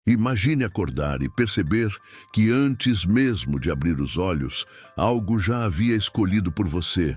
Imagine acordar e perceber que antes mesmo de abrir os olhos, algo já havia escolhido por você.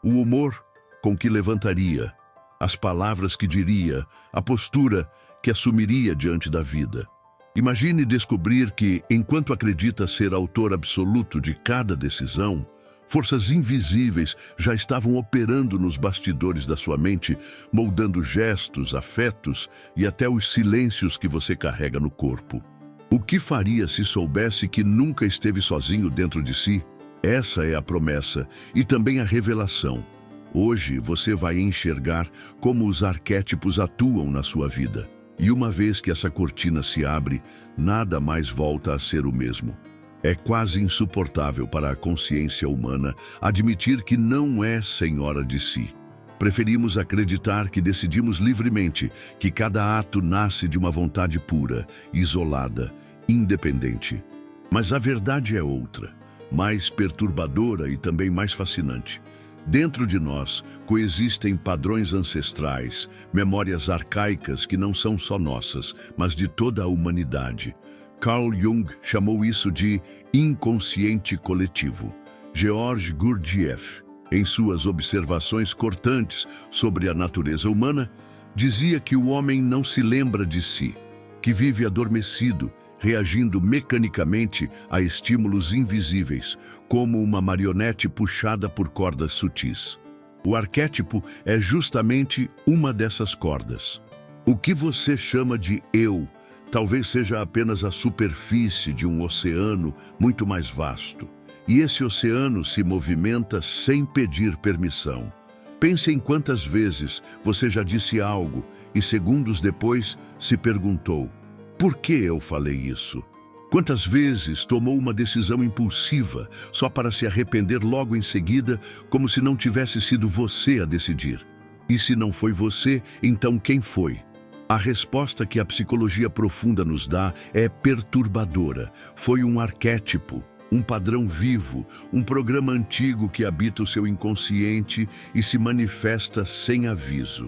O humor com que levantaria, as palavras que diria, a postura que assumiria diante da vida. Imagine descobrir que, enquanto acredita ser autor absoluto de cada decisão, forças invisíveis já estavam operando nos bastidores da sua mente, moldando gestos, afetos e até os silêncios que você carrega no corpo. O que faria se soubesse que nunca esteve sozinho dentro de si? Essa é a promessa e também a revelação. Hoje você vai enxergar como os arquétipos atuam na sua vida. E uma vez que essa cortina se abre, nada mais volta a ser o mesmo. É quase insuportável para a consciência humana admitir que não é senhora de si. Preferimos acreditar que decidimos livremente, que cada ato nasce de uma vontade pura, isolada, independente. Mas a verdade é outra, mais perturbadora e também mais fascinante. Dentro de nós coexistem padrões ancestrais, memórias arcaicas que não são só nossas, mas de toda a humanidade. Carl Jung chamou isso de inconsciente coletivo. George Gurdjieff, em suas observações cortantes sobre a natureza humana, dizia que o homem não se lembra de si, que vive adormecido, reagindo mecanicamente a estímulos invisíveis, como uma marionete puxada por cordas sutis. O arquétipo é justamente uma dessas cordas. O que você chama de eu talvez seja apenas a superfície de um oceano muito mais vasto. E esse oceano se movimenta sem pedir permissão. Pense em quantas vezes você já disse algo e segundos depois se perguntou: por que eu falei isso? Quantas vezes tomou uma decisão impulsiva só para se arrepender logo em seguida, como se não tivesse sido você a decidir? E se não foi você, então quem foi? A resposta que a psicologia profunda nos dá é perturbadora. Foi um arquétipo, um padrão vivo, um programa antigo que habita o seu inconsciente e se manifesta sem aviso.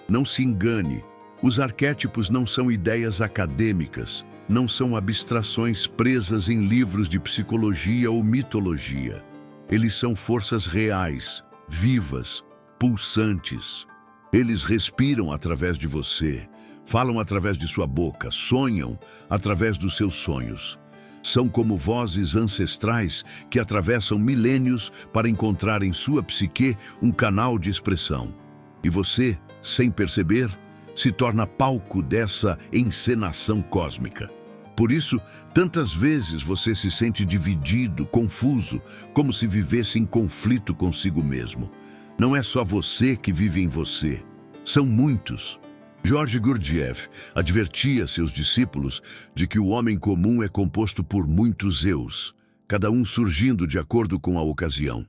Não se engane, os arquétipos não são ideias acadêmicas, não são abstrações presas em livros de psicologia ou mitologia. Eles são forças reais, vivas, pulsantes. Eles respiram através de você, falam através de sua boca, sonham através dos seus sonhos. São como vozes ancestrais que atravessam milênios para encontrar em sua psique um canal de expressão. E você, sem perceber, se torna palco dessa encenação cósmica. Por isso, tantas vezes você se sente dividido, confuso, como se vivesse em conflito consigo mesmo. Não é só você que vive em você, são muitos. George Gurdjieff advertia seus discípulos de que o homem comum é composto por muitos eus, cada um surgindo de acordo com a ocasião.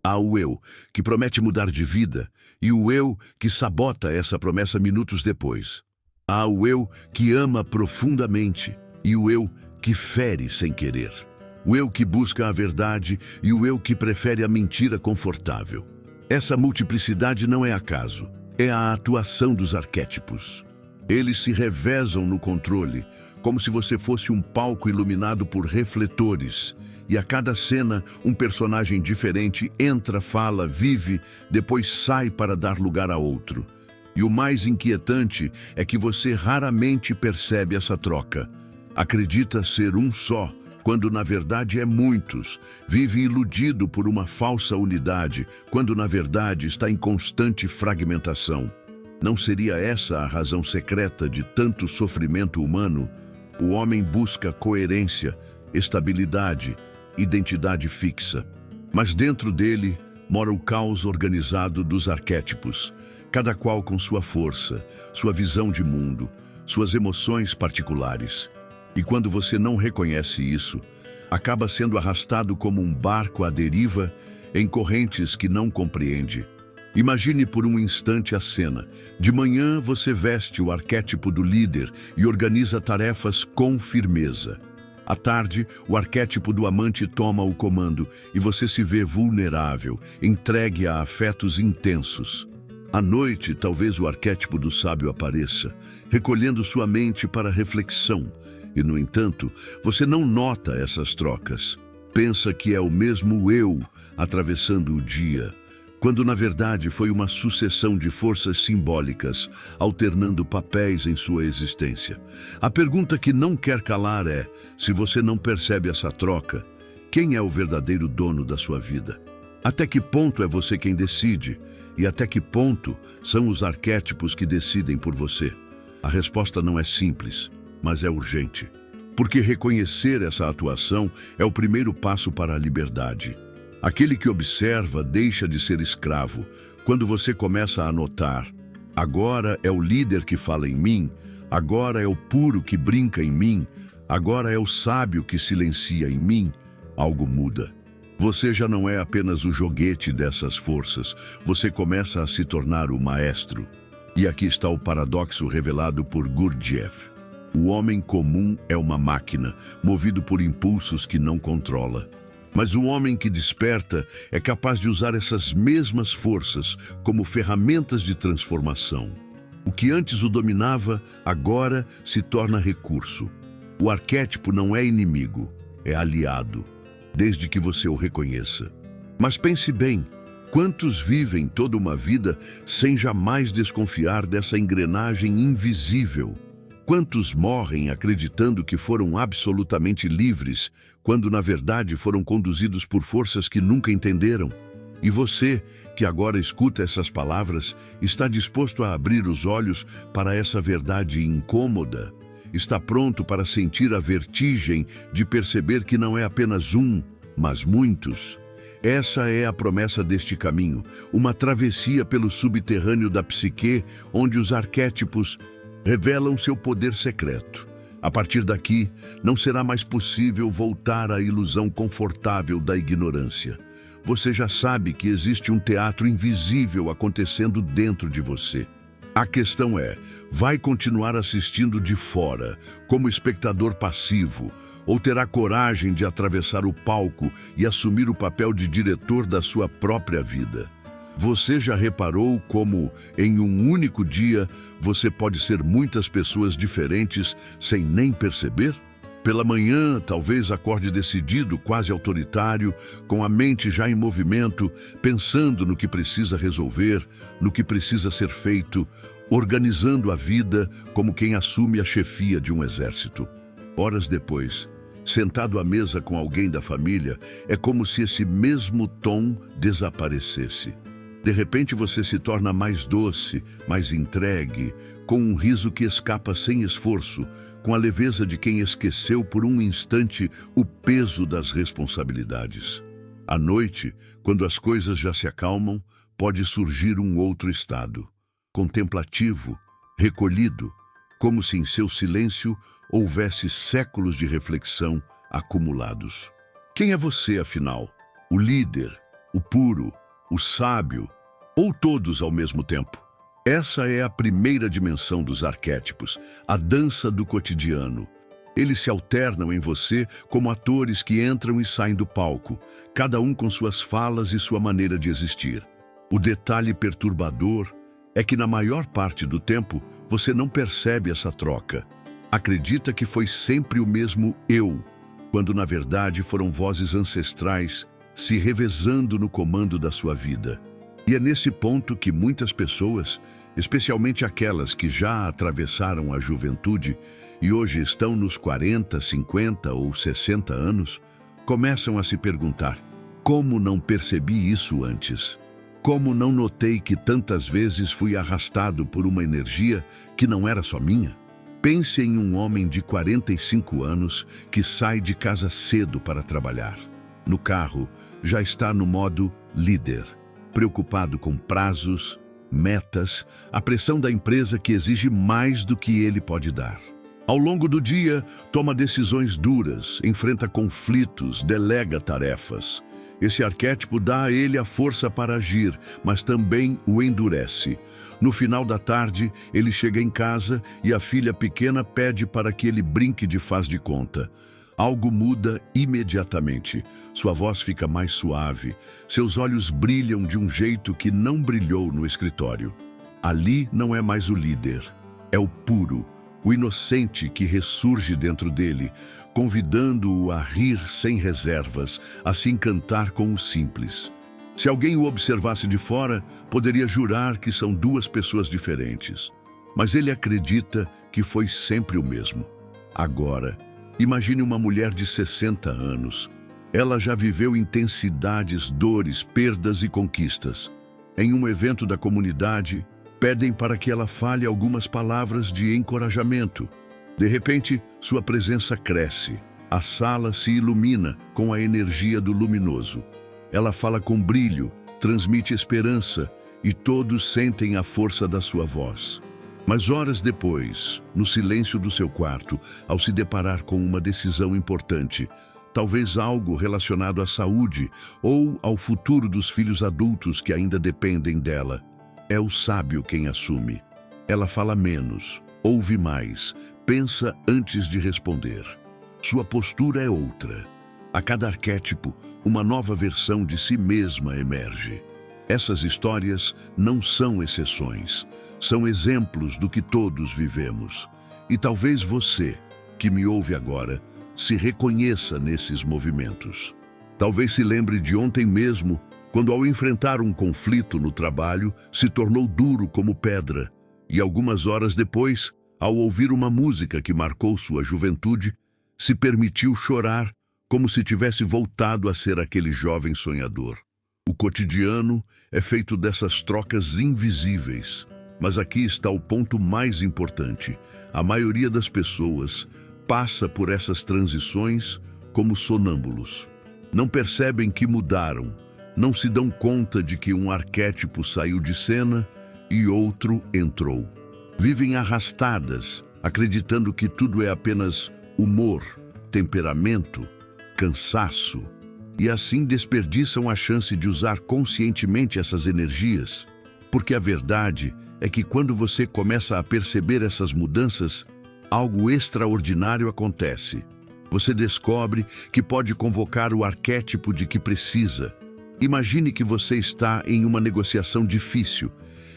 Há o eu, que promete mudar de vida, e o eu que sabota essa promessa minutos depois. Há o eu que ama profundamente, e o eu que fere sem querer. O eu que busca a verdade e o eu que prefere a mentira confortável. Essa multiplicidade não é acaso, é a atuação dos arquétipos. Eles se revezam no controle, como se você fosse um palco iluminado por refletores, e a cada cena um personagem diferente entra, fala, vive, depois sai para dar lugar a outro. E o mais inquietante é que você raramente percebe essa troca. Acredita ser um só, quando na verdade é muitos. Vive iludido por uma falsa unidade, quando na verdade está em constante fragmentação. Não seria essa a razão secreta de tanto sofrimento humano? O homem busca coerência, estabilidade, identidade fixa. Mas dentro dele mora o caos organizado dos arquétipos, cada qual com sua força, sua visão de mundo, suas emoções particulares. E quando você não reconhece isso, acaba sendo arrastado como um barco à deriva em correntes que não compreende. Imagine por um instante a cena. De manhã você veste o arquétipo do líder e organiza tarefas com firmeza. À tarde, o arquétipo do amante toma o comando e você se vê vulnerável, entregue a afetos intensos. À noite, talvez o arquétipo do sábio apareça, recolhendo sua mente para reflexão, E, no entanto, você não nota essas trocas. Pensa que é o mesmo eu atravessando o dia, quando na verdade foi uma sucessão de forças simbólicas, alternando papéis em sua existência. A pergunta que não quer calar é, se você não percebe essa troca, quem é o verdadeiro dono da sua vida? Até que ponto é você quem decide? E até que ponto são os arquétipos que decidem por você? A resposta não é simples, mas é urgente. Porque reconhecer essa atuação é o primeiro passo para a liberdade. Aquele que observa deixa de ser escravo. Quando você começa a notar, agora é o líder que fala em mim, agora é o puro que brinca em mim, agora é o sábio que silencia em mim, algo muda. Você já não é apenas o joguete dessas forças, você começa a se tornar o maestro. E aqui está o paradoxo revelado por Gurdjieff. O homem comum é uma máquina, movido por impulsos que não controla. Mas o homem que desperta é capaz de usar essas mesmas forças como ferramentas de transformação. O que antes o dominava, agora se torna recurso. O arquétipo não é inimigo, é aliado, desde que você o reconheça. Mas pense bem, quantos vivem toda uma vida sem jamais desconfiar dessa engrenagem invisível? Quantos morrem acreditando que foram absolutamente livres, quando na verdade foram conduzidos por forças que nunca entenderam? E você, que agora escuta essas palavras, está disposto a abrir os olhos para essa verdade incômoda? Está pronto para sentir a vertigem de perceber que não é apenas um, mas muitos? Essa é a promessa deste caminho, uma travessia pelo subterrâneo da psique, onde os arquétipos revelam seu poder secreto. A partir daqui, não será mais possível voltar à ilusão confortável da ignorância. Você já sabe que existe um teatro invisível acontecendo dentro de você. A questão é, vai continuar assistindo de fora, como espectador passivo, ou terá coragem de atravessar o palco e assumir o papel de diretor da sua própria vida? Você já reparou como, em um único dia, você pode ser muitas pessoas diferentes sem nem perceber? Pela manhã, talvez acorde decidido, quase autoritário, com a mente já em movimento, pensando no que precisa resolver, no que precisa ser feito, organizando a vida como quem assume a chefia de um exército. Horas depois, sentado à mesa com alguém da família, é como se esse mesmo tom desaparecesse. De repente você se torna mais doce, mais entregue, com um riso que escapa sem esforço, com a leveza de quem esqueceu por um instante o peso das responsabilidades. À noite, quando as coisas já se acalmam, pode surgir um outro estado, contemplativo, recolhido, como se em seu silêncio houvesse séculos de reflexão acumulados. Quem é você, afinal? O líder, o puro, o sábio, ou todos ao mesmo tempo? Essa é a primeira dimensão dos arquétipos, a dança do cotidiano. Eles se alternam em você como atores que entram e saem do palco, cada um com suas falas e sua maneira de existir. O detalhe perturbador é que na maior parte do tempo você não percebe essa troca. Acredita que foi sempre o mesmo eu, quando na verdade foram vozes ancestrais se revezando no comando da sua vida. E é nesse ponto que muitas pessoas, especialmente aquelas que já atravessaram a juventude e hoje estão nos 40, 50 ou 60 anos, começam a se perguntar: como não percebi isso antes? Como não notei que tantas vezes fui arrastado por uma energia que não era só minha? Pense em um homem de 45 anos que sai de casa cedo para trabalhar. No carro, já está no modo líder, preocupado com prazos, metas, a pressão da empresa que exige mais do que ele pode dar. Ao longo do dia, toma decisões duras, enfrenta conflitos, delega tarefas. Esse arquétipo dá a ele a força para agir, mas também o endurece. No final da tarde, ele chega em casa e a filha pequena pede para que ele brinque de faz de conta. Algo muda imediatamente. Sua voz fica mais suave. Seus olhos brilham de um jeito que não brilhou no escritório. Ali não é mais o líder. É o puro, o inocente que ressurge dentro dele, convidando-o a rir sem reservas, a se encantar com o simples. Se alguém o observasse de fora, poderia jurar que são duas pessoas diferentes. Mas ele acredita que foi sempre o mesmo. Agora, imagine uma mulher de 60 anos. Ela já viveu intensidades, dores, perdas e conquistas. Em um evento da comunidade, pedem para que ela fale algumas palavras de encorajamento. De repente, sua presença cresce. A sala se ilumina com a energia do luminoso. Ela fala com brilho, transmite esperança e todos sentem a força da sua voz. Mas horas depois, no silêncio do seu quarto, ao se deparar com uma decisão importante, talvez algo relacionado à saúde ou ao futuro dos filhos adultos que ainda dependem dela, é o sábio quem assume. Ela fala menos, ouve mais, pensa antes de responder. Sua postura é outra. A cada arquétipo, uma nova versão de si mesma emerge. Essas histórias não são exceções, são exemplos do que todos vivemos. E talvez você, que me ouve agora, se reconheça nesses movimentos. Talvez se lembre de ontem mesmo, quando ao enfrentar um conflito no trabalho, se tornou duro como pedra, e algumas horas depois, ao ouvir uma música que marcou sua juventude, se permitiu chorar como se tivesse voltado a ser aquele jovem sonhador. O cotidiano é feito dessas trocas invisíveis, mas aqui está o ponto mais importante. A maioria das pessoas passa por essas transições como sonâmbulos. Não percebem que mudaram, não se dão conta de que um arquétipo saiu de cena e outro entrou. Vivem arrastadas, acreditando que tudo é apenas humor, temperamento, cansaço, e assim desperdiçam a chance de usar conscientemente essas energias, porque a verdade é que quando você começa a perceber essas mudanças, algo extraordinário acontece. Você descobre que pode convocar o arquétipo de que precisa. Imagine que você está em uma negociação difícil.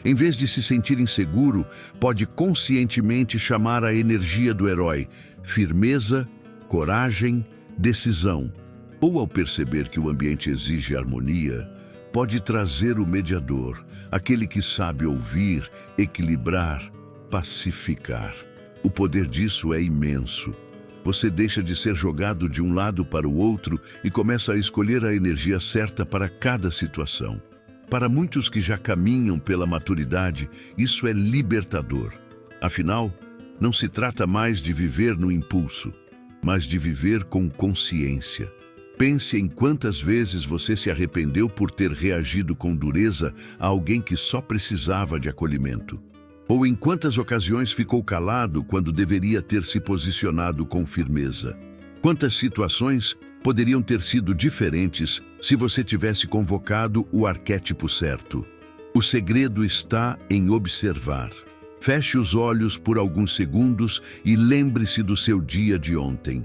Em vez de se sentir inseguro, pode conscientemente chamar a energia do herói, firmeza, coragem, decisão. Ou ao perceber que o ambiente exige harmonia, pode trazer o mediador, aquele que sabe ouvir, equilibrar, pacificar. O poder disso é imenso. Você deixa de ser jogado de um lado para o outro e começa a escolher a energia certa para cada situação. Para muitos que já caminham pela maturidade, isso é libertador. Afinal, não se trata mais de viver no impulso, mas de viver com consciência. Pense em quantas vezes você se arrependeu por ter reagido com dureza a alguém que só precisava de acolhimento. Ou em quantas ocasiões ficou calado quando deveria ter se posicionado com firmeza. Quantas situações poderiam ter sido diferentes se você tivesse convocado o arquétipo certo. O segredo está em observar. Feche os olhos por alguns segundos e lembre-se do seu dia de ontem.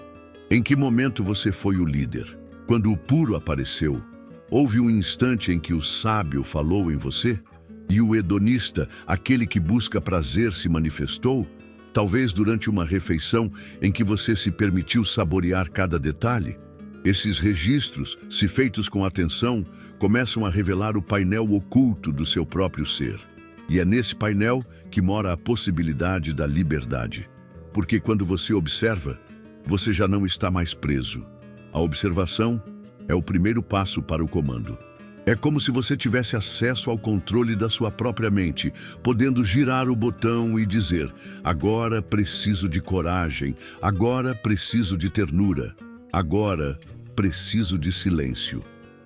Em que momento você foi o líder? Quando o puro apareceu, houve um instante em que o sábio falou em você? E o hedonista, aquele que busca prazer, se manifestou? Talvez durante uma refeição em que você se permitiu saborear cada detalhe? Esses registros, se feitos com atenção, começam a revelar o painel oculto do seu próprio ser. E é nesse painel que mora a possibilidade da liberdade. Porque quando você observa, você já não está mais preso. A observação é o primeiro passo para o comando. É como se você tivesse acesso ao controle da sua própria mente, podendo girar o botão e dizer: agora preciso de coragem, agora preciso de ternura, agora preciso de silêncio.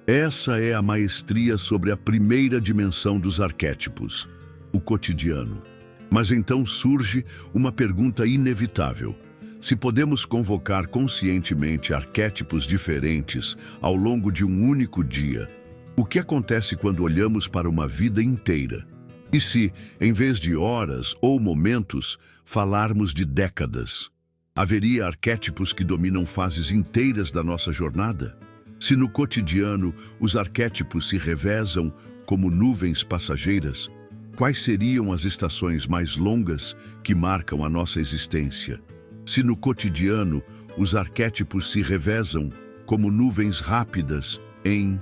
Essa é a maestria sobre a primeira dimensão dos arquétipos, o cotidiano. Mas então surge uma pergunta inevitável. Se podemos convocar conscientemente arquétipos diferentes ao longo de um único dia, o que acontece quando olhamos para uma vida inteira? E se, em vez de horas ou momentos, falarmos de décadas? Haveria arquétipos que dominam fases inteiras da nossa jornada? Se no cotidiano os arquétipos se revezam como nuvens passageiras, Quais seriam as estações mais longas que marcam a nossa existência? Se no cotidiano os arquétipos se revezam como nuvens rápidas em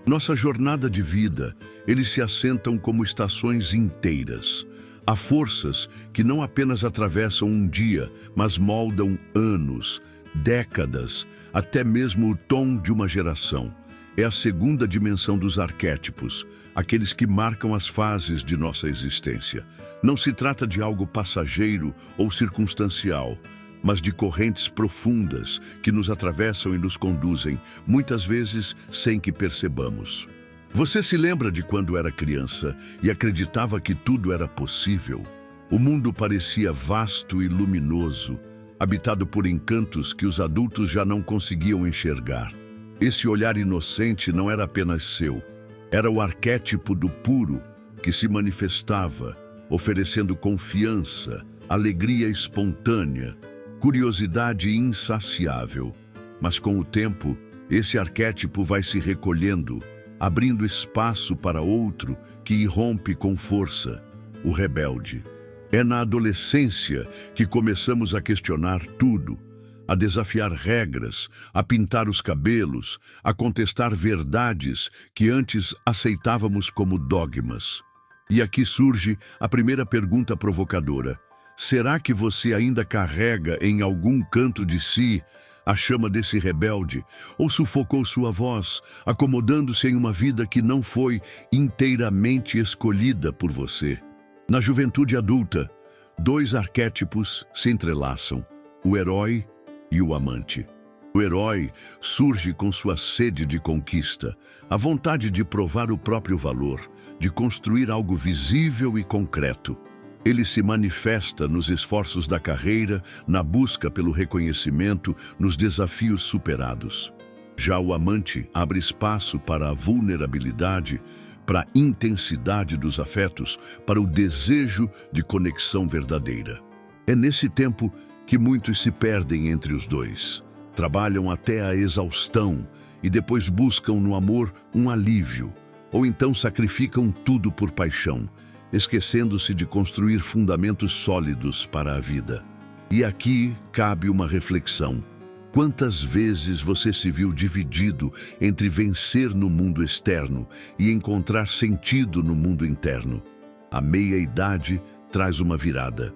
nossa jornada de vida, eles se assentam como estações inteiras. Há forças que não apenas atravessam um dia, mas moldam anos, décadas, até mesmo o tom de uma geração. É a segunda dimensão dos arquétipos, aqueles que marcam as fases de nossa existência. Não se trata de algo passageiro ou circunstancial, mas de correntes profundas que nos atravessam e nos conduzem, muitas vezes sem que percebamos. Você se lembra de quando era criança e acreditava que tudo era possível? O mundo parecia vasto e luminoso, habitado por encantos que os adultos já não conseguiam enxergar. Esse olhar inocente não era apenas seu, era o arquétipo do puro que se manifestava, oferecendo confiança, alegria espontânea, curiosidade insaciável. Mas com o tempo, esse arquétipo vai se recolhendo, abrindo espaço para outro que irrompe com força, o rebelde. É na adolescência que começamos a questionar tudo, a desafiar regras, a pintar os cabelos, a contestar verdades que antes aceitávamos como dogmas. E aqui surge a primeira pergunta provocadora. Será que você ainda carrega em algum canto de si a chama desse rebelde, ou sufocou sua voz, acomodando-se em uma vida que não foi inteiramente escolhida por você? Na juventude adulta, dois arquétipos se entrelaçam, o herói e o amante. O herói surge com sua sede de conquista, a vontade de provar o próprio valor, de construir algo visível e concreto. Ele se manifesta nos esforços da carreira, na busca pelo reconhecimento, nos desafios superados. Já o amante abre espaço para a vulnerabilidade, para a intensidade dos afetos, para o desejo de conexão verdadeira. É nesse tempo que muitos se perdem entre os dois, trabalham até a exaustão e depois buscam no amor um alívio, ou então sacrificam tudo por paixão, esquecendo-se de construir fundamentos sólidos para a vida. E aqui cabe uma reflexão. Quantas vezes você se viu dividido entre vencer no mundo externo e encontrar sentido no mundo interno? A meia-idade traz uma virada.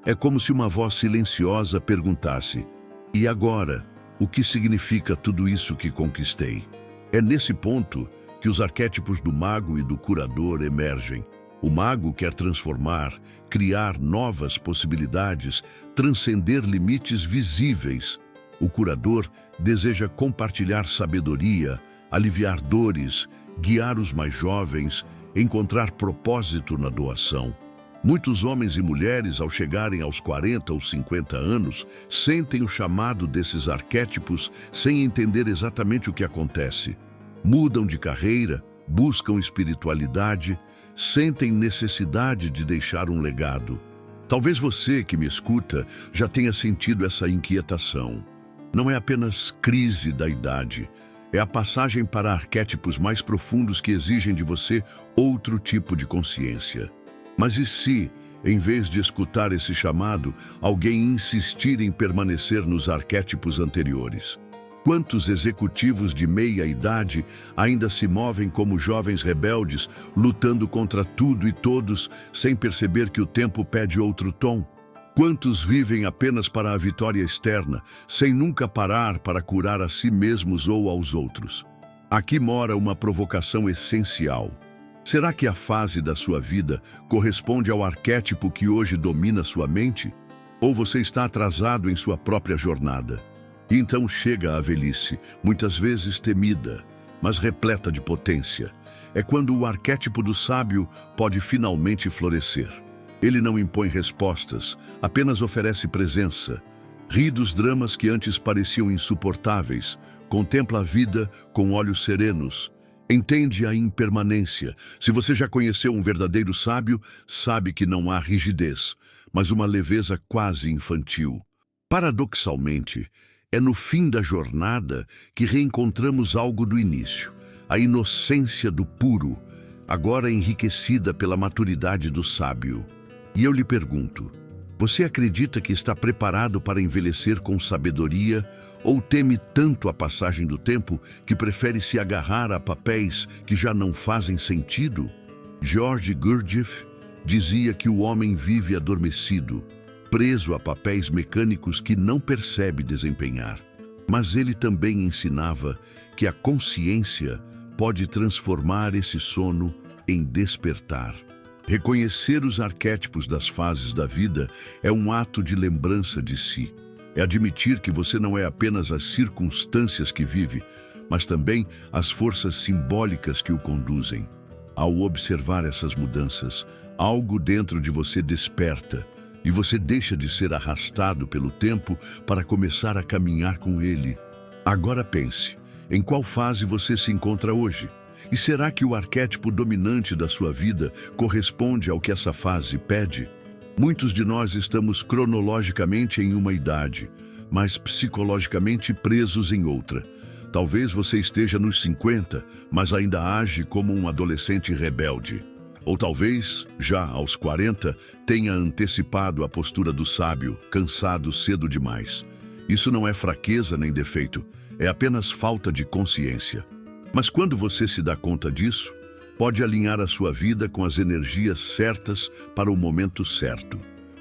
É como se uma voz silenciosa perguntasse: e agora, o que significa tudo isso que conquistei? É nesse ponto que os arquétipos do mago e do curador emergem. O mago quer transformar, criar novas possibilidades, transcender limites visíveis. O curador deseja compartilhar sabedoria, aliviar dores, guiar os mais jovens, encontrar propósito na doação. Muitos homens e mulheres, ao chegarem aos 40 ou 50 anos, sentem o chamado desses arquétipos sem entender exatamente o que acontece. Mudam de carreira, buscam espiritualidade, sentem necessidade de deixar um legado. Talvez você que me escuta já tenha sentido essa inquietação. Não é apenas crise da idade, é a passagem para arquétipos mais profundos que exigem de você outro tipo de consciência. Mas e se, em vez de escutar esse chamado, alguém insistir em permanecer nos arquétipos anteriores? Quantos executivos de meia-idade ainda se movem como jovens rebeldes, lutando contra tudo e todos, sem perceber que o tempo pede outro tom? Quantos vivem apenas para a vitória externa, sem nunca parar para curar a si mesmos ou aos outros? Aqui mora uma provocação essencial. Será que a fase da sua vida corresponde ao arquétipo que hoje domina sua mente? Ou você está atrasado em sua própria jornada? E então chega a velhice, muitas vezes temida, mas repleta de potência. É quando o arquétipo do sábio pode finalmente florescer. Ele não impõe respostas, apenas oferece presença. Ri dos dramas que antes pareciam insuportáveis, contempla a vida com olhos serenos, entende a impermanência. Se você já conheceu um verdadeiro sábio, sabe que não há rigidez, mas uma leveza quase infantil. Paradoxalmente, é no fim da jornada que reencontramos algo do início, a inocência do puro, agora enriquecida pela maturidade do sábio. E eu lhe pergunto, você acredita que está preparado para envelhecer com sabedoria ou teme tanto a passagem do tempo que prefere se agarrar a papéis que já não fazem sentido? George Gurdjieff dizia que o homem vive adormecido, preso a papéis mecânicos que não percebe desempenhar. Mas ele também ensinava que a consciência pode transformar esse sono em despertar. Reconhecer os arquétipos das fases da vida é um ato de lembrança de si. É admitir que você não é apenas as circunstâncias que vive, mas também as forças simbólicas que o conduzem. Ao observar essas mudanças, algo dentro de você desperta e você deixa de ser arrastado pelo tempo para começar a caminhar com ele. Agora pense, em qual fase você se encontra hoje? E será que o arquétipo dominante da sua vida corresponde ao que essa fase pede? Muitos de nós estamos cronologicamente em uma idade, mas psicologicamente presos em outra. Talvez você esteja nos 50, mas ainda age como um adolescente rebelde. Ou talvez, já aos 40, tenha antecipado a postura do sábio, cansado cedo demais. Isso não é fraqueza nem defeito, é apenas falta de consciência. Mas quando você se dá conta disso, pode alinhar a sua vida com as energias certas para o momento certo.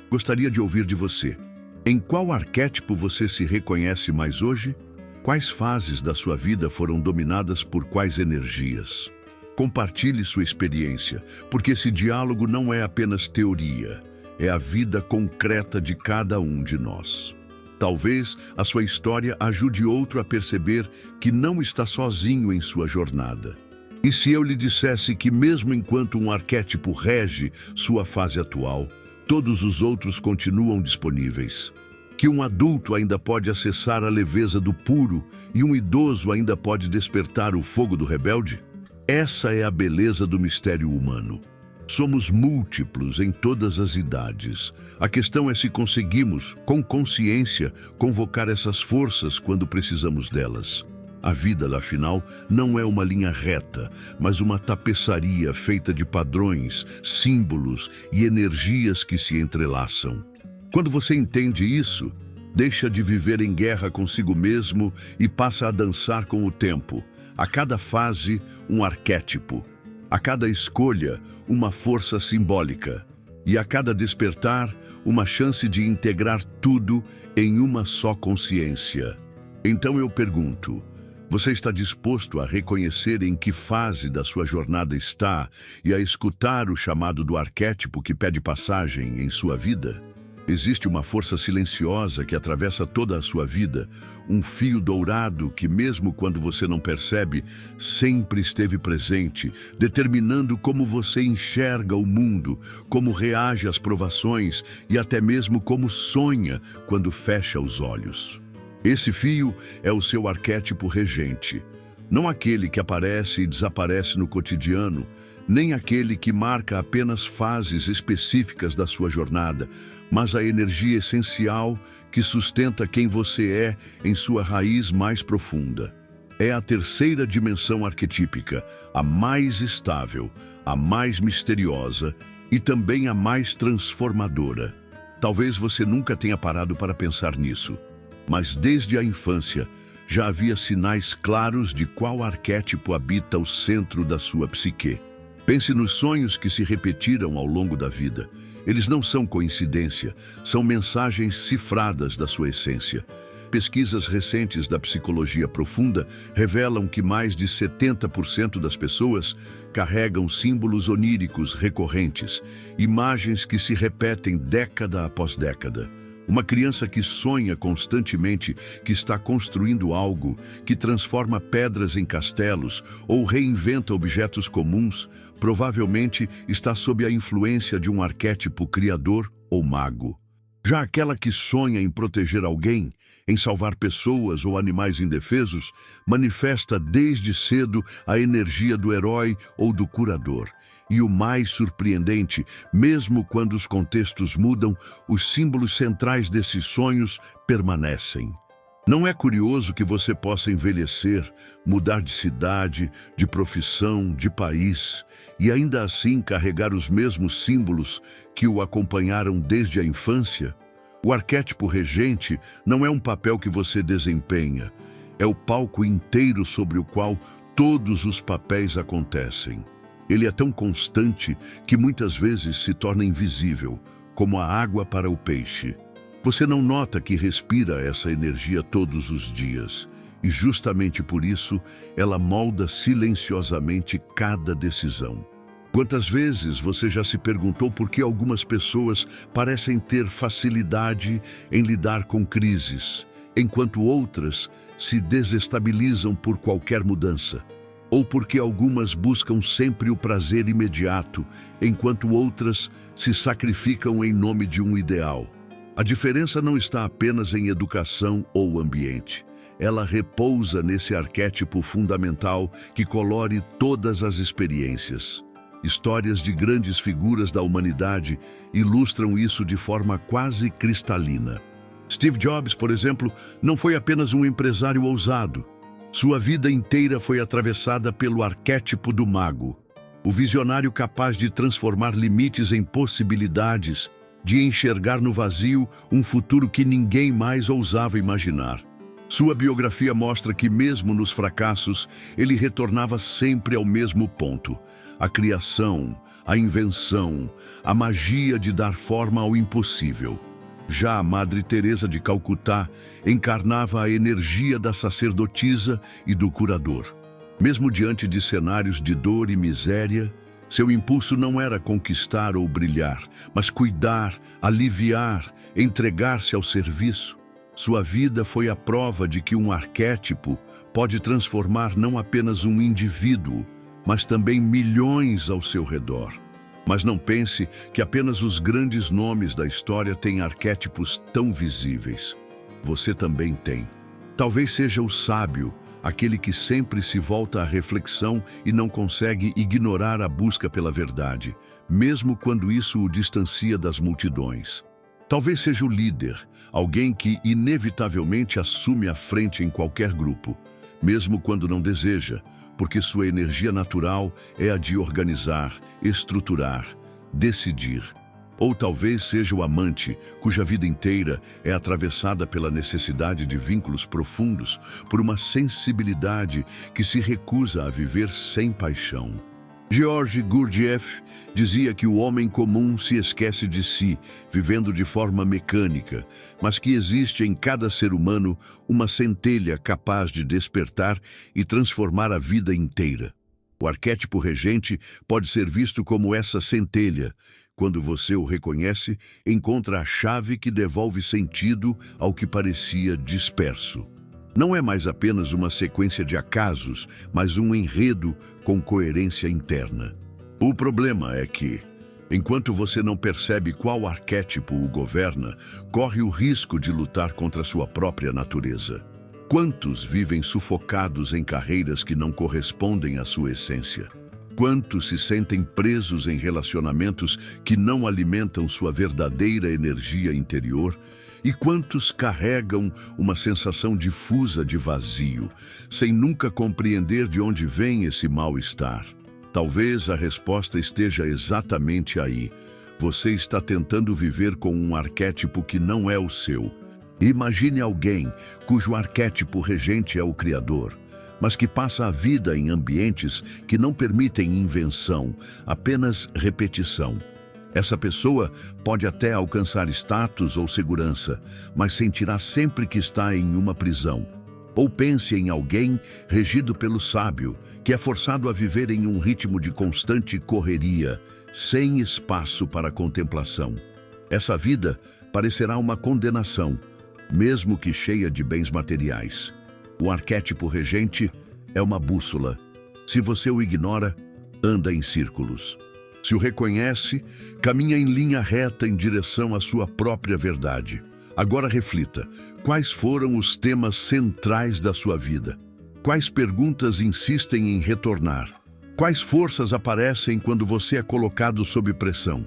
Gostaria de ouvir de você. Em qual arquétipo você se reconhece mais hoje? Quais fases da sua vida foram dominadas por quais energias? Compartilhe sua experiência, porque esse diálogo não é apenas teoria, é a vida concreta de cada um de nós. Talvez a sua história ajude outro a perceber que não está sozinho em sua jornada. E se eu lhe dissesse que mesmo enquanto um arquétipo rege sua fase atual, todos os outros continuam disponíveis? Que um adulto ainda pode acessar a leveza do puro e um idoso ainda pode despertar o fogo do rebelde? Essa é a beleza do mistério humano. Somos múltiplos em todas as idades. A questão é se conseguimos, com consciência, convocar essas forças quando precisamos delas. A vida, afinal, não é uma linha reta, mas uma tapeçaria feita de padrões, símbolos e energias que se entrelaçam. Quando você entende isso, deixa de viver em guerra consigo mesmo e passa a dançar com o tempo. A cada fase, um arquétipo. A cada escolha, uma força simbólica. E a cada despertar, uma chance de integrar tudo em uma só consciência. Então eu pergunto, você está disposto a reconhecer em que fase da sua jornada está e a escutar o chamado do arquétipo que pede passagem em sua vida? Existe uma força silenciosa que atravessa toda a sua vida, um fio dourado que, mesmo quando você não percebe, sempre esteve presente, determinando como você enxerga o mundo, como reage às provações e até mesmo como sonha quando fecha os olhos. Esse fio é o seu arquétipo regente, não aquele que aparece e desaparece no cotidiano, nem aquele que marca apenas fases específicas da sua jornada, mas a energia essencial que sustenta quem você é em sua raiz mais profunda. É a terceira dimensão arquetípica, a mais estável, a mais misteriosa e também a mais transformadora. Talvez você nunca tenha parado para pensar nisso, mas desde a infância já havia sinais claros de qual arquétipo habita o centro da sua psique. Pense nos sonhos que se repetiram ao longo da vida. Eles não são coincidência, são mensagens cifradas da sua essência. Pesquisas recentes da psicologia profunda revelam que mais de 70% das pessoas carregam símbolos oníricos recorrentes, imagens que se repetem década após década. Uma criança que sonha constantemente que está construindo algo, que transforma pedras em castelos ou reinventa objetos comuns, provavelmente está sob a influência de um arquétipo criador ou mago. Já aquela que sonha em proteger alguém, em salvar pessoas ou animais indefesos, manifesta desde cedo a energia do herói ou do curador. E o mais surpreendente, mesmo quando os contextos mudam, os símbolos centrais desses sonhos permanecem. Não é curioso que você possa envelhecer, mudar de cidade, de profissão, de país, e ainda assim carregar os mesmos símbolos que o acompanharam desde a infância? O arquétipo regente não é um papel que você desempenha, é o palco inteiro sobre o qual todos os papéis acontecem. Ele é tão constante que muitas vezes se torna invisível, como a água para o peixe. Você não nota que respira essa energia todos os dias, e justamente por isso ela molda silenciosamente cada decisão. Quantas vezes você já se perguntou por que algumas pessoas parecem ter facilidade em lidar com crises, enquanto outras se desestabilizam por qualquer mudança? Ou porque algumas buscam sempre o prazer imediato, enquanto outras se sacrificam em nome de um ideal? A diferença não está apenas em educação ou ambiente. Ela repousa nesse arquétipo fundamental que colore todas as experiências. Histórias de grandes figuras da humanidade ilustram isso de forma quase cristalina. Steve Jobs, por exemplo, não foi apenas um empresário ousado. Sua vida inteira foi atravessada pelo arquétipo do mago, o visionário capaz de transformar limites em possibilidades, de enxergar no vazio um futuro que ninguém mais ousava imaginar. Sua biografia mostra que, mesmo nos fracassos, ele retornava sempre ao mesmo ponto: a criação, a invenção, a magia de dar forma ao impossível. Já a Madre Teresa de Calcutá encarnava a energia da sacerdotisa e do curador. Mesmo diante de cenários de dor e miséria, seu impulso não era conquistar ou brilhar, mas cuidar, aliviar, entregar-se ao serviço. Sua vida foi a prova de que um arquétipo pode transformar não apenas um indivíduo, mas também milhões ao seu redor. Mas não pense que apenas os grandes nomes da história têm arquétipos tão visíveis. Você também tem. Talvez seja o sábio, aquele que sempre se volta à reflexão e não consegue ignorar a busca pela verdade, mesmo quando isso o distancia das multidões. Talvez seja o líder, alguém que inevitavelmente assume a frente em qualquer grupo, mesmo quando não deseja, porque sua energia natural é a de organizar, estruturar, decidir. Ou talvez seja o amante, cuja vida inteira é atravessada pela necessidade de vínculos profundos, por uma sensibilidade que se recusa a viver sem paixão. George Gurdjieff dizia que o homem comum se esquece de si, vivendo de forma mecânica, mas que existe em cada ser humano uma centelha capaz de despertar e transformar a vida inteira. O arquétipo regente pode ser visto como essa centelha. Quando você o reconhece, encontra a chave que devolve sentido ao que parecia disperso. Não é mais apenas uma sequência de acasos, mas um enredo com coerência interna. O problema é que, enquanto você não percebe qual arquétipo o governa, corre o risco de lutar contra sua própria natureza. Quantos vivem sufocados em carreiras que não correspondem à sua essência? Quantos se sentem presos em relacionamentos que não alimentam sua verdadeira energia interior? E quantos carregam uma sensação difusa de vazio, sem nunca compreender de onde vem esse mal-estar? Talvez a resposta esteja exatamente aí. Você está tentando viver com um arquétipo que não é o seu. Imagine alguém cujo arquétipo regente é o Criador, mas que passa a vida em ambientes que não permitem invenção, apenas repetição. Essa pessoa pode até alcançar status ou segurança, mas sentirá sempre que está em uma prisão. Ou pense em alguém regido pelo sábio, que é forçado a viver em um ritmo de constante correria, sem espaço para contemplação. Essa vida parecerá uma condenação, mesmo que cheia de bens materiais. O arquétipo regente é uma bússola. Se você o ignora, anda em círculos. Se o reconhece, caminha em linha reta em direção à sua própria verdade. Agora reflita, quais foram os temas centrais da sua vida? Quais perguntas insistem em retornar? Quais forças aparecem quando você é colocado sob pressão?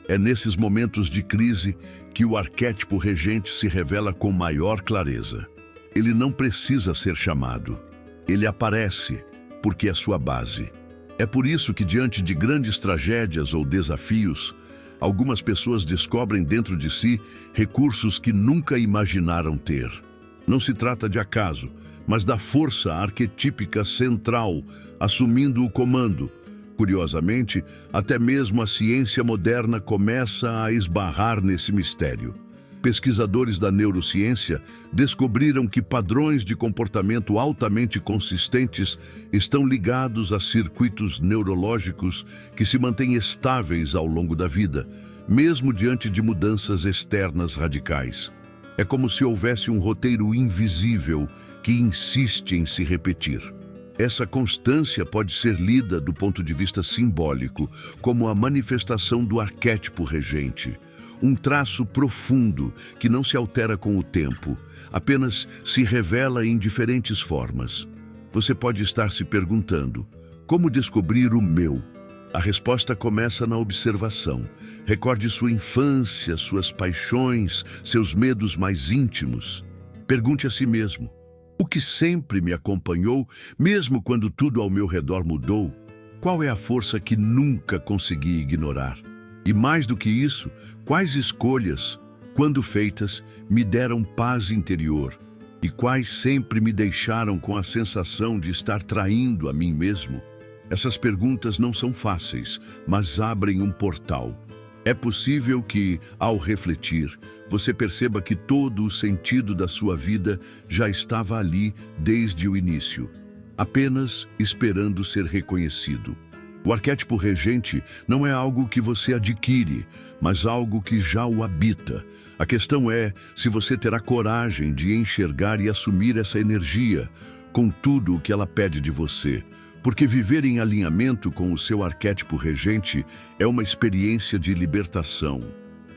É nesses momentos de crise que o arquétipo regente se revela com maior clareza. Ele não precisa ser chamado. Ele aparece, porque é sua base. É por isso que, diante de grandes tragédias ou desafios, algumas pessoas descobrem dentro de si recursos que nunca imaginaram ter. Não se trata de acaso, mas da força arquetípica central, assumindo o comando. Curiosamente, até mesmo a ciência moderna começa a esbarrar nesse mistério. Pesquisadores da neurociência descobriram que padrões de comportamento altamente consistentes estão ligados a circuitos neurológicos que se mantêm estáveis ao longo da vida, mesmo diante de mudanças externas radicais. É como se houvesse um roteiro invisível que insiste em se repetir. Essa constância pode ser lida do ponto de vista simbólico, como a manifestação do arquétipo regente. Um traço profundo que não se altera com o tempo, apenas se revela em diferentes formas. Você pode estar se perguntando: como descobrir o meu? A resposta começa na observação. Recorde sua infância, suas paixões, seus medos mais íntimos. Pergunte a si mesmo: o que sempre me acompanhou, mesmo quando tudo ao meu redor mudou? Qual é a força que nunca consegui ignorar? E mais do que isso, quais escolhas, quando feitas, me deram paz interior? E quais sempre me deixaram com a sensação de estar traindo a mim mesmo? Essas perguntas não são fáceis, mas abrem um portal. É possível que, ao refletir, você perceba que todo o sentido da sua vida já estava ali desde o início, apenas esperando ser reconhecido. O arquétipo regente não é algo que você adquire, mas algo que já o habita. A questão é se você terá coragem de enxergar e assumir essa energia, com tudo o que ela pede de você. Porque viver em alinhamento com o seu arquétipo regente é uma experiência de libertação,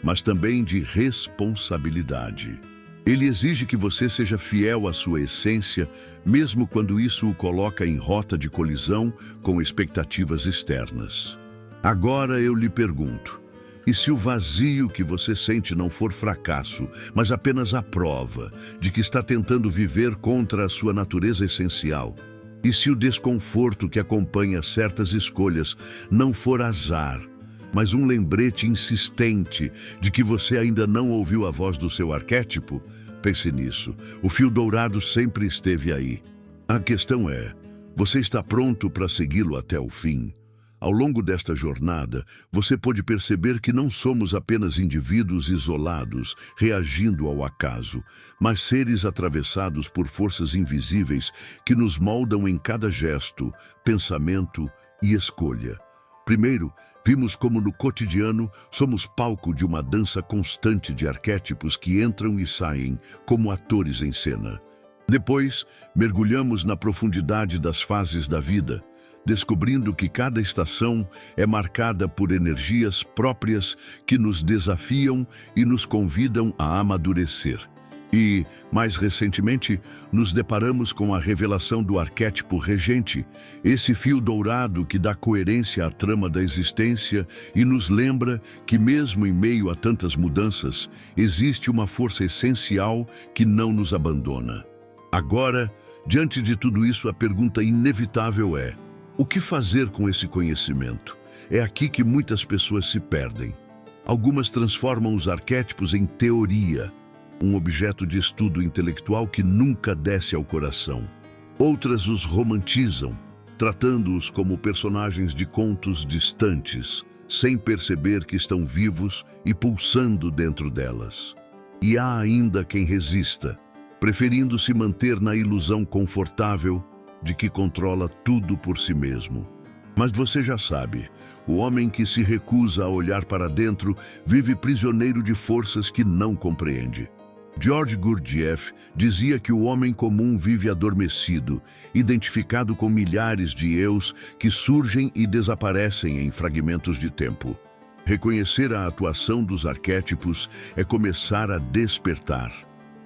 mas também de responsabilidade. Ele exige que você seja fiel à sua essência, mesmo quando isso o coloca em rota de colisão com expectativas externas. Agora eu lhe pergunto: e se o vazio que você sente não for fracasso, mas apenas a prova de que está tentando viver contra a sua natureza essencial? E se o desconforto que acompanha certas escolhas não for azar, mas um lembrete insistente de que você ainda não ouviu a voz do seu arquétipo? Pense nisso. O fio dourado sempre esteve aí. A questão é: você está pronto para segui-lo até o fim? Ao longo desta jornada, você pode perceber que não somos apenas indivíduos isolados, reagindo ao acaso, mas seres atravessados por forças invisíveis que nos moldam em cada gesto, pensamento e escolha. Primeiro, vimos como no cotidiano somos palco de uma dança constante de arquétipos que entram e saem como atores em cena. Depois, mergulhamos na profundidade das fases da vida, descobrindo que cada estação é marcada por energias próprias que nos desafiam e nos convidam a amadurecer. E, mais recentemente, nos deparamos com a revelação do arquétipo regente, esse fio dourado que dá coerência à trama da existência e nos lembra que, mesmo em meio a tantas mudanças, existe uma força essencial que não nos abandona. Agora, diante de tudo isso, a pergunta inevitável é: o que fazer com esse conhecimento? É aqui que muitas pessoas se perdem. Algumas transformam os arquétipos em teoria, um objeto de estudo intelectual que nunca desce ao coração. Outras os romantizam, tratando-os como personagens de contos distantes, sem perceber que estão vivos e pulsando dentro delas. E há ainda quem resista, preferindo se manter na ilusão confortável de que controla tudo por si mesmo. Mas você já sabe, o homem que se recusa a olhar para dentro vive prisioneiro de forças que não compreende. George Gurdjieff dizia que o homem comum vive adormecido, identificado com milhares de eus que surgem e desaparecem em fragmentos de tempo. Reconhecer a atuação dos arquétipos é começar a despertar.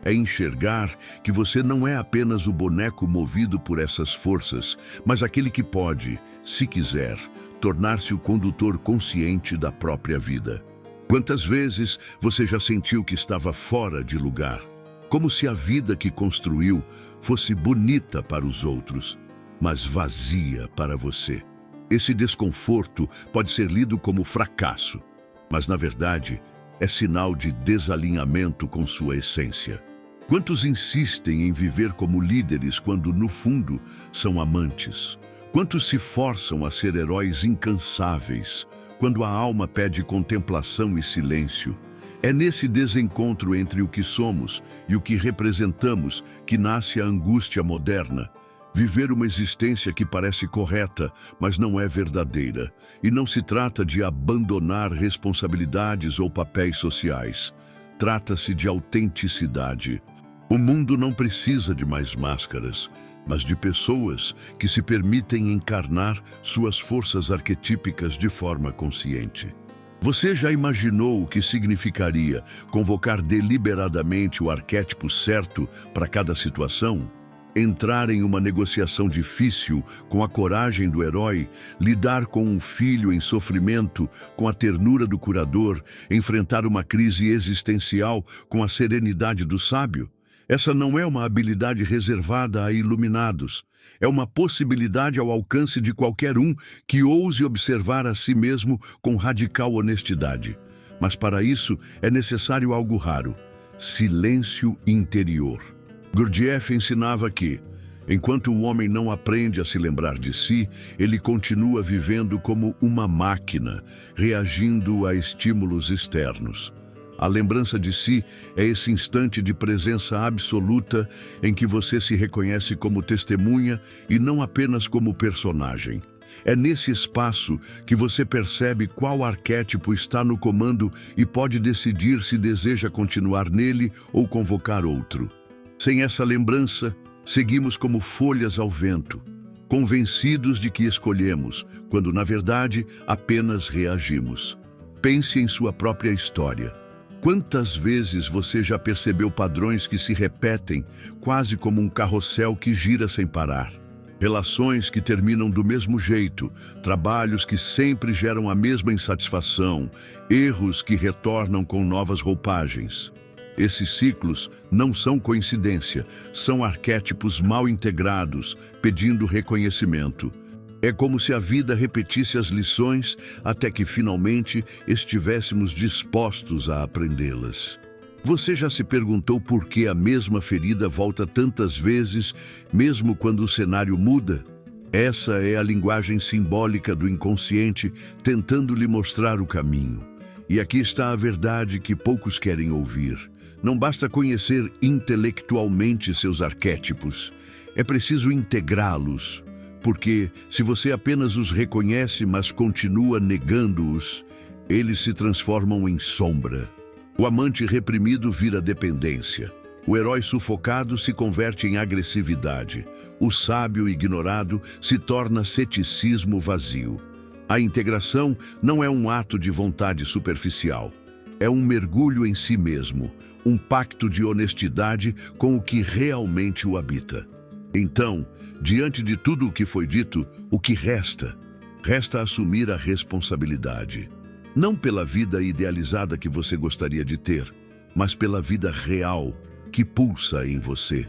É enxergar que você não é apenas o boneco movido por essas forças, mas aquele que pode, se quiser, tornar-se o condutor consciente da própria vida. Quantas vezes você já sentiu que estava fora de lugar? como se a vida que construiu fosse bonita para os outros, mas vazia para você. Esse desconforto pode ser lido como fracasso, mas na verdade é sinal de desalinhamento com sua essência. Quantos insistem em viver como líderes quando, no fundo, são amantes? Quantos se forçam a ser heróis incansáveis quando a alma pede contemplação e silêncio? É nesse desencontro entre o que somos e o que representamos que nasce a angústia moderna. Viver uma existência que parece correta, mas não é verdadeira. E não se trata de abandonar responsabilidades ou papéis sociais. Trata-se de autenticidade. O mundo não precisa de mais máscaras, mas de pessoas que se permitem encarnar suas forças arquetípicas de forma consciente. Você já imaginou o que significaria convocar deliberadamente o arquétipo certo para cada situação? Entrar em uma negociação difícil com a coragem do herói, lidar com um filho em sofrimento com a ternura do curador, enfrentar uma crise existencial com a serenidade do sábio? Essa não é uma habilidade reservada a iluminados. É uma possibilidade ao alcance de qualquer um que ouse observar a si mesmo com radical honestidade. Mas para isso é necessário algo raro: silêncio interior. Gurdjieff ensinava que, enquanto o homem não aprende a se lembrar de si, ele continua vivendo como uma máquina, reagindo a estímulos externos. A lembrança de si é esse instante de presença absoluta em que você se reconhece como testemunha e não apenas como personagem. É nesse espaço que você percebe qual arquétipo está no comando e pode decidir se deseja continuar nele ou convocar outro. Sem essa lembrança, seguimos como folhas ao vento, convencidos de que escolhemos, quando na verdade apenas reagimos. Pense em sua própria história. Quantas vezes você já percebeu padrões que se repetem, quase como um carrossel que gira sem parar? Relações que terminam do mesmo jeito, trabalhos que sempre geram a mesma insatisfação, erros que retornam com novas roupagens. Esses ciclos não são coincidência, são arquétipos mal integrados, pedindo reconhecimento. É como se a vida repetisse as lições até que finalmente estivéssemos dispostos a aprendê-las. Você já se perguntou por que a mesma ferida volta tantas vezes, mesmo quando o cenário muda? Essa é a linguagem simbólica do inconsciente tentando lhe mostrar o caminho. E aqui está a verdade que poucos querem ouvir. Não basta conhecer intelectualmente seus arquétipos, é preciso integrá-los, porque se você apenas os reconhece, mas continua negando-os, eles se transformam em sombra. O amante reprimido vira dependência. O herói sufocado se converte em agressividade. O sábio ignorado se torna ceticismo vazio. A integração não é um ato de vontade superficial. É um mergulho em si mesmo, um pacto de honestidade com o que realmente o habita. Então, diante de tudo o que foi dito, o que resta? Resta assumir a responsabilidade. Não pela vida idealizada que você gostaria de ter, mas pela vida real que pulsa em você.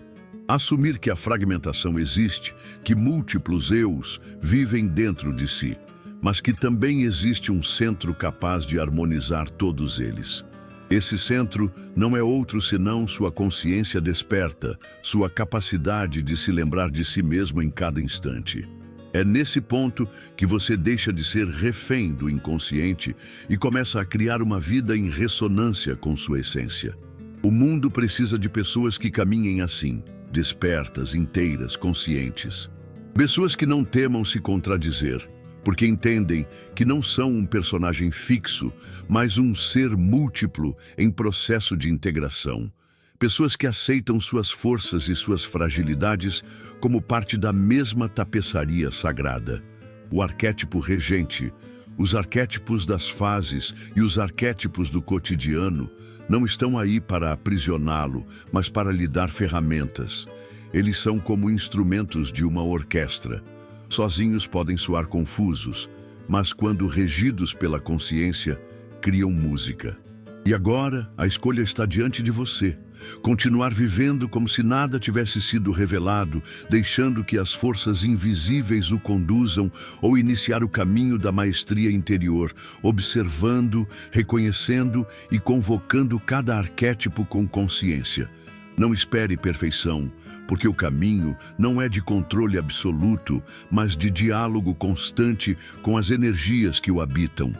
Assumir que a fragmentação existe, que múltiplos eus vivem dentro de si, mas que também existe um centro capaz de harmonizar todos eles. Esse centro não é outro senão sua consciência desperta, sua capacidade de se lembrar de si mesmo em cada instante. É nesse ponto que você deixa de ser refém do inconsciente e começa a criar uma vida em ressonância com sua essência. O mundo precisa de pessoas que caminhem assim, despertas, inteiras, conscientes. Pessoas que não temam se contradizer, porque entendem que não são um personagem fixo, mas um ser múltiplo em processo de integração. Pessoas que aceitam suas forças e suas fragilidades como parte da mesma tapeçaria sagrada. O arquétipo regente, os arquétipos das fases e os arquétipos do cotidiano não estão aí para aprisioná-lo, mas para lhe dar ferramentas. Eles são como instrumentos de uma orquestra. Sozinhos podem soar confusos, mas quando regidos pela consciência, criam música. E agora, a escolha está diante de você. Continuar vivendo como se nada tivesse sido revelado, deixando que as forças invisíveis o conduzam, ou iniciar o caminho da maestria interior, observando, reconhecendo e convocando cada arquétipo com consciência. Não espere perfeição, porque o caminho não é de controle absoluto, mas de diálogo constante com as energias que o habitam.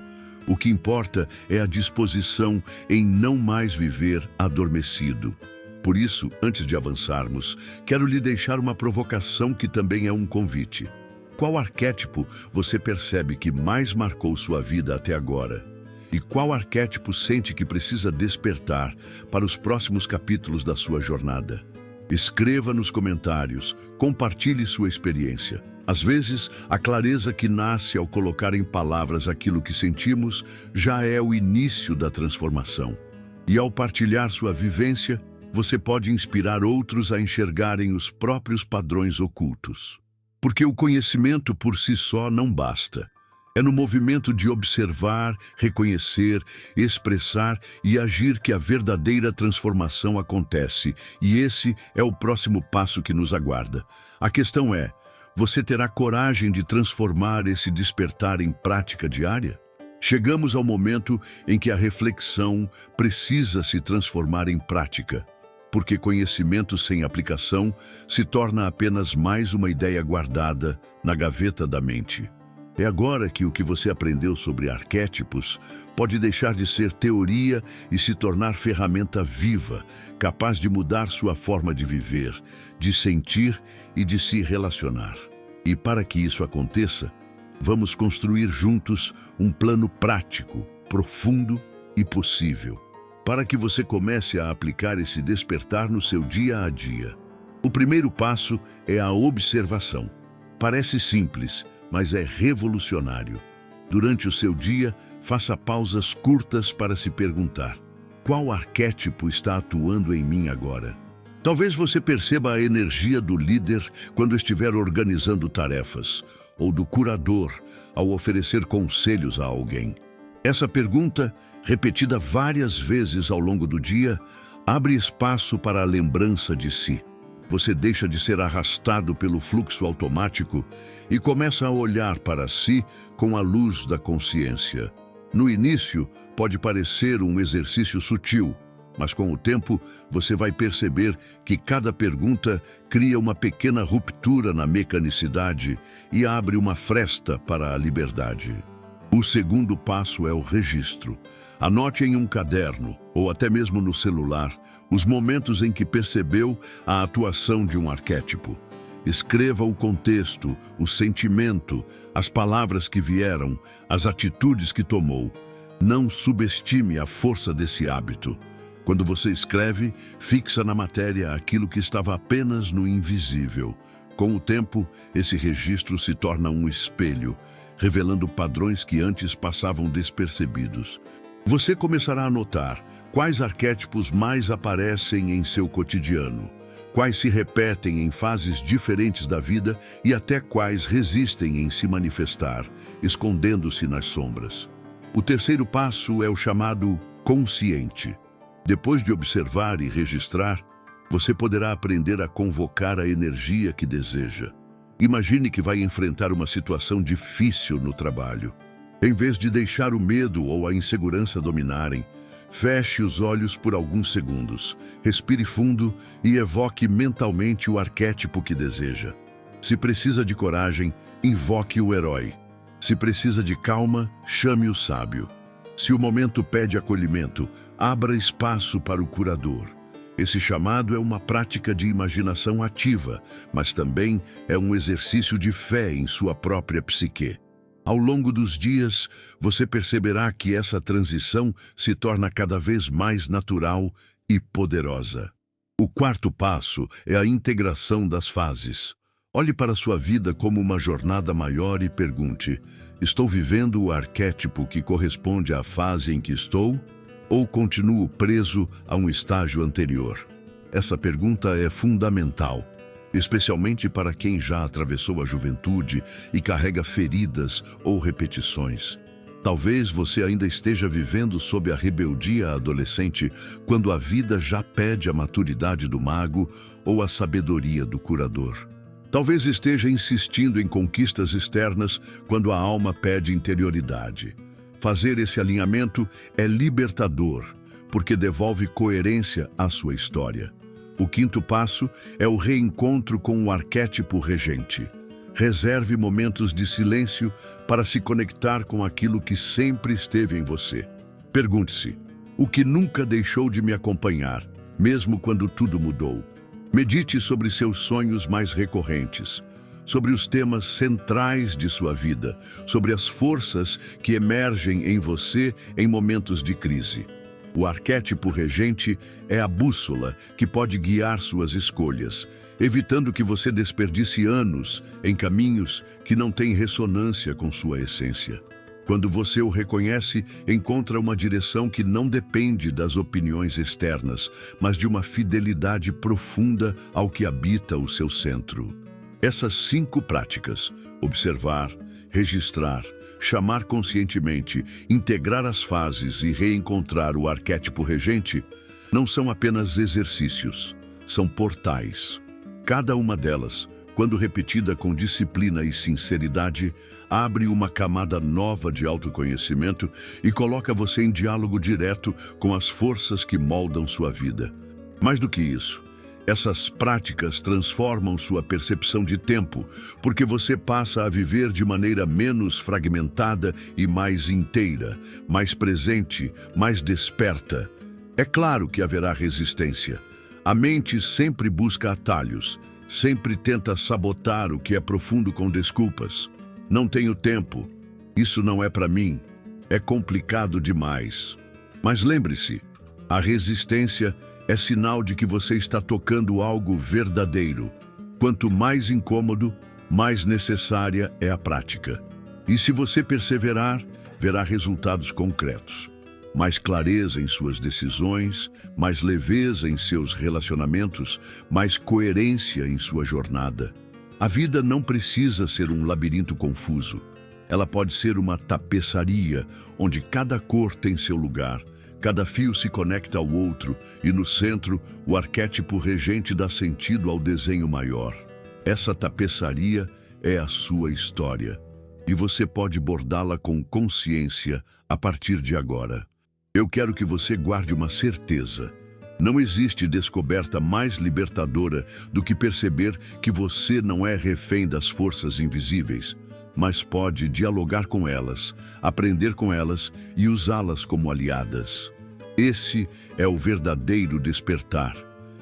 O que importa é a disposição em não mais viver adormecido. Por isso, antes de avançarmos, quero lhe deixar uma provocação que também é um convite. Qual arquétipo você percebe que mais marcou sua vida até agora? E qual arquétipo sente que precisa despertar para os próximos capítulos da sua jornada? Escreva nos comentários, compartilhe sua experiência. Às vezes, a clareza que nasce ao colocar em palavras aquilo que sentimos já é o início da transformação. E ao partilhar sua vivência, você pode inspirar outros a enxergarem os próprios padrões ocultos. Porque o conhecimento por si só não basta. É no movimento de observar, reconhecer, expressar e agir que a verdadeira transformação acontece. E esse é o próximo passo que nos aguarda. A questão é: você terá coragem de transformar esse despertar em prática diária? Chegamos ao momento em que a reflexão precisa se transformar em prática, porque conhecimento sem aplicação se torna apenas mais uma ideia guardada na gaveta da mente. É agora que o que você aprendeu sobre arquétipos pode deixar de ser teoria e se tornar ferramenta viva, capaz de mudar sua forma de viver, de sentir e de se relacionar. E para que isso aconteça, vamos construir juntos um plano prático, profundo e possível, para que você comece a aplicar esse despertar no seu dia a dia. O primeiro passo é a observação. Parece simples, mas é revolucionário. Durante o seu dia, faça pausas curtas para se perguntar: qual arquétipo está atuando em mim agora? Talvez você perceba a energia do líder quando estiver organizando tarefas, ou do curador ao oferecer conselhos a alguém. Essa pergunta, repetida várias vezes ao longo do dia, abre espaço para a lembrança de si. Você deixa de ser arrastado pelo fluxo automático e começa a olhar para si com a luz da consciência. No início, pode parecer um exercício sutil, mas com o tempo você vai perceber que cada pergunta cria uma pequena ruptura na mecanicidade e abre uma fresta para a liberdade. O segundo passo é o registro. Anote em um caderno, ou até mesmo no celular, os momentos em que percebeu a atuação de um arquétipo. Escreva o contexto, o sentimento, as palavras que vieram, as atitudes que tomou. Não subestime a força desse hábito. Quando você escreve, fixa na matéria aquilo que estava apenas no invisível. Com o tempo, esse registro se torna um espelho, revelando padrões que antes passavam despercebidos. Você começará a notar quais arquétipos mais aparecem em seu cotidiano, quais se repetem em fases diferentes da vida e até quais resistem em se manifestar, escondendo-se nas sombras. O terceiro passo é o chamado consciente. Depois de observar e registrar, você poderá aprender a convocar a energia que deseja. Imagine que vai enfrentar uma situação difícil no trabalho. Em vez de deixar o medo ou a insegurança dominarem, feche os olhos por alguns segundos, respire fundo e evoque mentalmente o arquétipo que deseja. Se precisa de coragem, invoque o herói. Se precisa de calma, chame o sábio. Se o momento pede acolhimento, abra espaço para o curador. Esse chamado é uma prática de imaginação ativa, mas também é um exercício de fé em sua própria psique. Ao longo dos dias, você perceberá que essa transição se torna cada vez mais natural e poderosa. O quarto passo é a integração das fases. Olhe para sua vida como uma jornada maior e pergunte: estou vivendo o arquétipo que corresponde à fase em que estou? Ou continuo preso a um estágio anterior? Essa pergunta é fundamental, especialmente para quem já atravessou a juventude e carrega feridas ou repetições. Talvez você ainda esteja vivendo sob a rebeldia adolescente, quando a vida já pede a maturidade do mago ou a sabedoria do curador. Talvez esteja insistindo em conquistas externas, quando a alma pede interioridade. Fazer esse alinhamento é libertador, porque devolve coerência à sua história. O quinto passo é o reencontro com o arquétipo regente. Reserve momentos de silêncio para se conectar com aquilo que sempre esteve em você. Pergunte-se: o que nunca deixou de me acompanhar, mesmo quando tudo mudou? Medite sobre seus sonhos mais recorrentes, sobre os temas centrais de sua vida, sobre as forças que emergem em você em momentos de crise. O arquétipo regente é a bússola que pode guiar suas escolhas, evitando que você desperdice anos em caminhos que não têm ressonância com sua essência. Quando você o reconhece, encontra uma direção que não depende das opiniões externas, mas de uma fidelidade profunda ao que habita o seu centro. Essas 5 práticas: observar, registrar, chamar conscientemente, integrar as fases e reencontrar o arquétipo regente, não são apenas exercícios, são portais. Cada uma delas, quando repetida com disciplina e sinceridade, abre uma camada nova de autoconhecimento e coloca você em diálogo direto com as forças que moldam sua vida. Mais do que isso, essas práticas transformam sua percepção de tempo, porque você passa a viver de maneira menos fragmentada e mais inteira, mais presente, mais desperta. É claro que haverá resistência. A mente sempre busca atalhos, sempre tenta sabotar o que é profundo com desculpas. Não tenho tempo, isso não é para mim, é complicado demais. Mas lembre-se, a resistência é sinal de que você está tocando algo verdadeiro. Quanto mais incômodo, mais necessária é a prática. E se você perseverar, verá resultados concretos. Mais clareza em suas decisões, mais leveza em seus relacionamentos, mais coerência em sua jornada. A vida não precisa ser um labirinto confuso. Ela pode ser uma tapeçaria, onde cada cor tem seu lugar, cada fio se conecta ao outro e no centro o arquétipo regente dá sentido ao desenho maior. Essa tapeçaria é a sua história e você pode bordá-la com consciência a partir de agora. Eu quero que você guarde uma certeza. Não existe descoberta mais libertadora do que perceber que você não é refém das forças invisíveis, mas pode dialogar com elas, aprender com elas e usá-las como aliadas. Esse é o verdadeiro despertar.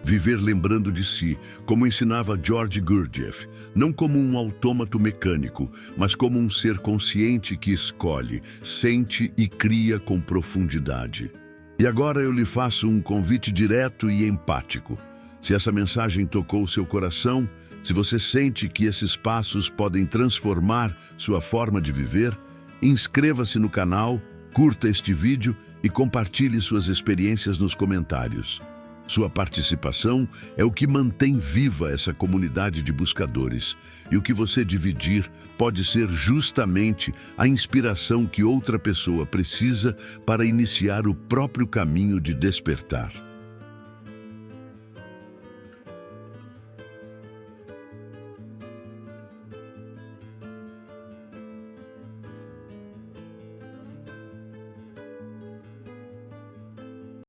Viver lembrando de si, como ensinava George Gurdjieff, não como um autômato mecânico, mas como um ser consciente que escolhe, sente e cria com profundidade. E agora eu lhe faço um convite direto e empático. Se essa mensagem tocou o seu coração, se você sente que esses passos podem transformar sua forma de viver, inscreva-se no canal, curta este vídeo e compartilhe suas experiências nos comentários. Sua participação é o que mantém viva essa comunidade de buscadores, e o que você dividir pode ser justamente a inspiração que outra pessoa precisa para iniciar o próprio caminho de despertar.